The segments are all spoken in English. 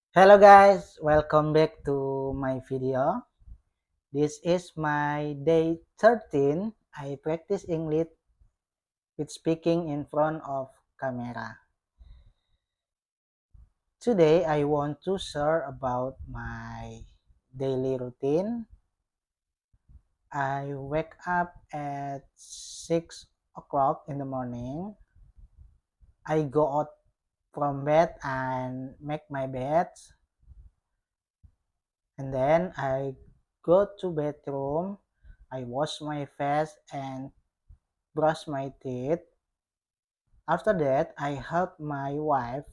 Hello guys, welcome back to my video. This is my day 13. I practice English with speaking in front of camera. Today I want to share about my daily routine. I wake up at 6 o'clock in the morning. I go out from bed and make my bed, and then I go to bedroom. I wash my face and brush my teeth. After that, I help my wife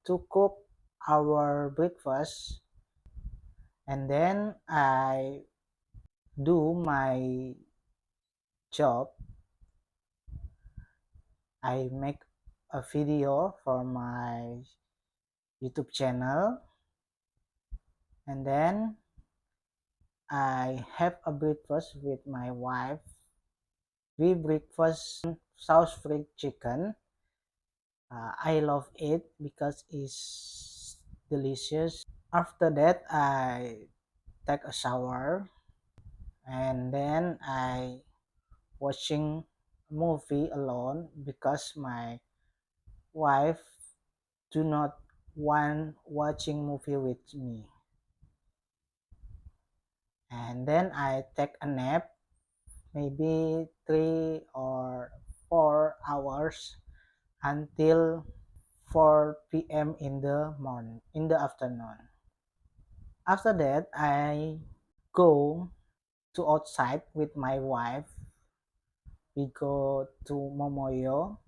to cook our breakfast, and then I do my job. I make a video for my YouTube channel, and then I have a breakfast with my wife. We breakfast sauce fried chicken. I love it because it's delicious. After that, I take a shower, and then I watching movie alone because my wife do not want watching movie with me. And then I take a nap, maybe 3 or 4 hours until 4 p.m. in the morning, in the afternoon. After that, I go to outside with my wife. We go to Momoyo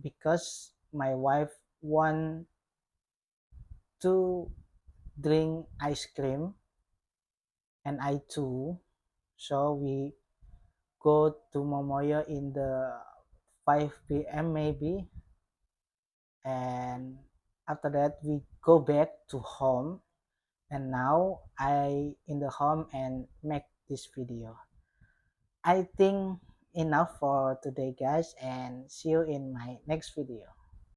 because my wife want to drink ice cream and I too. So we go to Momoyo in the 5 p.m. maybe, and after that we go back to home, and now I in the home and make this video. I think enough for today guys, and see you in my next video.